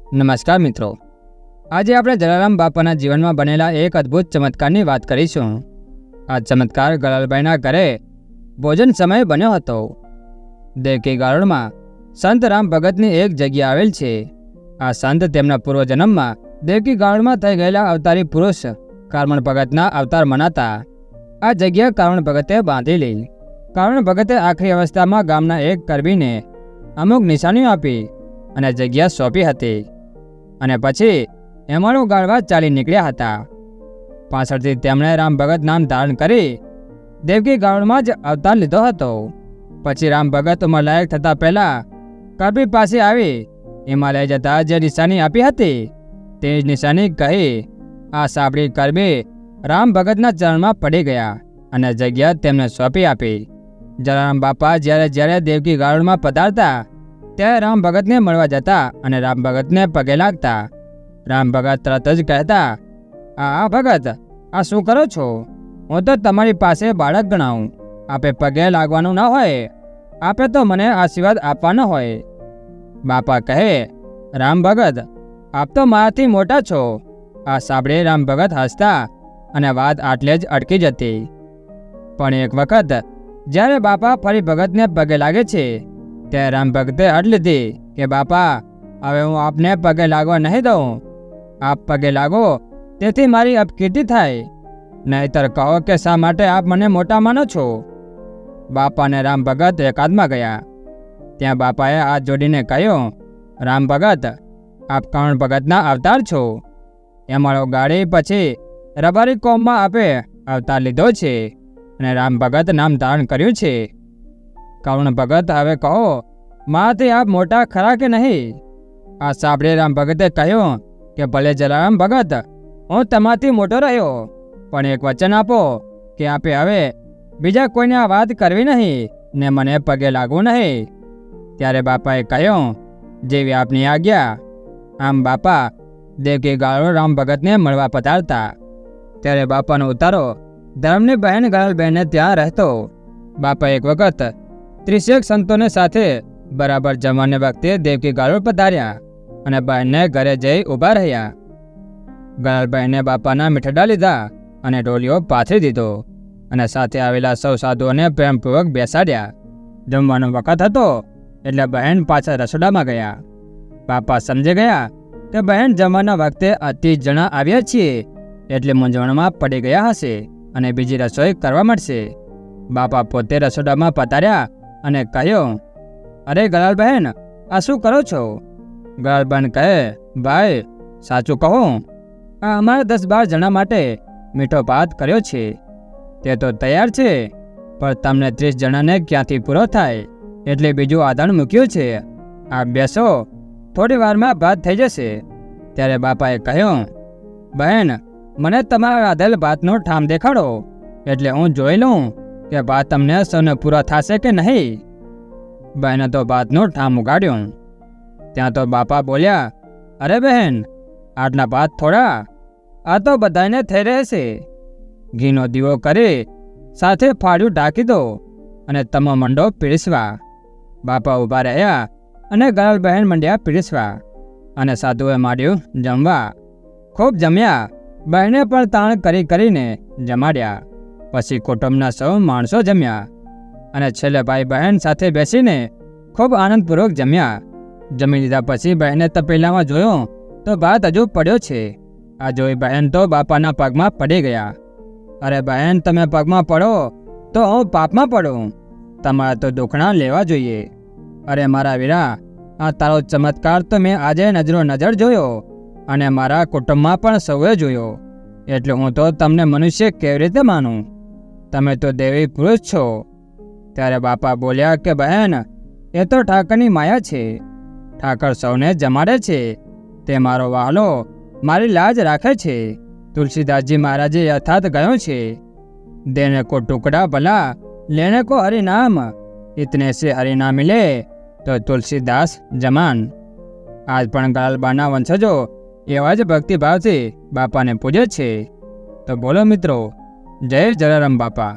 નમસ્કાર મિત્રો, આજે આપણે જલારામ બાપાના જીવનમાં બનેલા એક અદ્ભુત ચમત્કારની વાત કરીશું. આ ચમત્કાર ગલાલભાઈના ઘરે ભોજન સમયે બન્યો હતો. દેવકી ગાળોળમાં સંત રામ ભગતની એક જગ્યા આવેલ છે. આ સંત તેમના પૂર્વજન્મમાં દેવકી ગાળોળમાં થઈ ગયેલા અવતારી પુરુષ કારમણ ભગતના અવતાર મનાતા. આ જગ્યા કારમણ ભગતે બાંધેલી. કારમણ ભગતે આખરી અવસ્થામાં ગામના એક કરબીને અમુક નિશાનીઓ આપી અને જગ્યા સોંપી હતી અને પછી એમાળું ગાળવા ચાલી નીકળ્યા હતા. પાછળથી તેમણે રામ ભગત નામ ધારણ કરી દેવકી ગાળોળમાં જ અવતાર લીધો હતો. પછી રામ ભગત ઉંમરલાયક થતાં પહેલાં કરબી પાસે આવી એમાં લઈ જતા જે નિશાની આપી હતી તે જ નિશાની કહી આ સાંભળી કરબી રામ ભગતના ચરણમાં પડી ગયા અને જગ્યા તેમને સોંપી આપી. જલારામ બાપા જ્યારે દેવકી ગાળોળમાં પધારતા ત્યારે રામ ભગતને મળવા જતા અને રામ ભગતને પગે લાગતા. રામ ભગત તરત જ કહેતા, આ ભગત, આ શું કરો છો? હું તો તમારી પાસે બાળક ગણાવું. આપે પગે લાગવાનું ન હોય, આપે તો મને આશીર્વાદ આપવાનો હોય. બાપા કહે, રામ ભગત, આપ તો મારાથી મોટા છો. આ સાંભળી રામ ભગત હસતા અને વાત આટલે જ અટકી જતી. પણ એક વખત જ્યારે બાપા ફરી ભગતને પગે લાગે છે ત્યારે રામ ભગતે અડ લીધી કે બાપા, હવે હું આપને પગે લાગવા નહીં દઉં. આપ પગે લાગો તેથી મારી અપકીર્તિ થાય, નહીંતર કહો કે શા માટે આપ મને મોટા માનો છો. બાપા અને રામ ભગત એકાદમાં ગયા. ત્યાં બાપાએ હાથ જોડીને કહ્યું, રામ ભગત, આપ કારમણ ભગતના અવતાર છો. એમાળો ગાળી પછી રબારી કોમમાં આપે અવતાર લીધો છે અને રામ ભગત નામ ધારણ કર્યું છે. કારમણ ભગત, હવે કહો, મારાથી આપ મોટા ખરા કે નહીં? આ સાંભળી રામ ભગતે કહ્યું કે ભલે જલારામ ભગત, હું તમારાથી મોટો રહ્યો, પણ એક વચન આપો કે આપે હવે બીજા કોઈને આ વાત કરવી નહીં ને મને પગે લાગવું નહીં. ત્યારે બાપાએ કહ્યું, જેવી આપની આજ્ઞા. આમ બાપા દેવકી ગાળોળ રામ ભગતને મળવા પધારતા. ત્યારે બાપાનો ઉતારો ધર્મની બહેન ગલાલબહેનને ત્યાં રહેતો. બાપા એક વખત 30 સંતોને સાથે બરાબર જમવાને વખતે દેવકી ગાળોળ પધાર્યા અને બહેનને ઘરે જઈ ઊભા રહ્યા. ગલાલબહેને બાપાના મીઠડા લીધા અને ડોલીઓ પાથરી દીધો અને સાથે આવેલા સૌ સાધુઓને પ્રેમપૂર્વક બેસાડ્યા. જમવાનો વખત હતો એટલે બહેન પાછા રસોડામાં ગયા. બાપા સમજી ગયા કે બહેન જમવાના વખતે 30 જણા આવ્યા છીએ એટલે મૂંઝવણમાં પડી ગયા હશે અને બીજી રસોઈ કરવા મળશે. બાપા પોતે રસોડામાં પધાર્યા અને કહ્યું, અરે ગલાલબહેન, આ શું કરો છો? ગલાલબહેન કહે, ભાઈ, સાચું કહું, આ અમારા 10-12 જણા માટે મીઠો ભાત કર્યો છે. તે તો તૈયાર છે, પણ તમને 30 જણાને ક્યાંથી પૂરો થાય એટલે બીજું આધાર મૂક્યું છે. આપ બેસો, થોડી વારમાં ભાત થઈ જશે. ત્યારે બાપાએ કહ્યું, બહેન, મને તમારા રાંધેલ ભાતનો ઠામ દેખાડો એટલે હું જોઈ લઉં કે ભાત તમને સૌને પૂરા થશે કે નહીં. બહેને તો ભાતનું ઠામ ઉગાડ્યું. ત્યાં તો બાપા બોલ્યા, અરે બહેન, આટલા ભાત થોડા, આ તો બધાને થઈ રહેશે. ઘીનો દીવો કરી સાથે ફાળ્યું ઢાંકી દો અને તમે મંડો પીરસવા. બાપા ઊભા રહ્યા અને ગલાલબહેન મંડ્યા પીરસવા અને સાધુએ માંડ્યું જમવા. ખૂબ જમ્યા. બહેને પણ તાણ કરીને જમાડ્યા. પછી કુટુંબના સૌ માણસો જમ્યા અને છેલ્લે ભાઈ બહેન સાથે બેસીને ખૂબ આનંદપૂર્વક જમ્યા. જમી લીધા પછી બહેને તપેલામાં જોયું તો ભાત હજુ પડ્યો છે. આ જોઈ બહેન તો બાપાના પગમાં પડી ગયા. અરે બહેન, તમે પગમાં પડો તો હું પાપમાં પડું. તમારા તો દુખણા લેવા જોઈએ. અરે મારા વીરા, આ તારો ચમત્કાર તો મેં આજે નજરો નજર જોયો અને મારા કુટુંબમાં પણ સૌએ જોયો, એટલે હું તો તમને મનુષ્ય કેવી રીતે માનું? તમે તો દેવી પુરુષ છો. ત્યારે બાપા બોલ્યા કે બહેન, એ તો ઠાકરની માયા છે. ઠાકર સૌને જમાડે છે. તે મારો વહાલો મારી લાજ રાખે છે. તુલસીદાસજી મહારાજે યથાર્થ ગયો છે, દેને કો ટુકડા ભલા, લેને કો હરિનામ, ઇતને સે હરિનામ મિલે તો તુલસીદાસ જમાન. આજ પણ ગલાલબાના વંશજો એવા જ ભક્તિભાવથી બાપાને પૂજે છે. તો બોલો મિત્રો, જય જલારામ બાપા.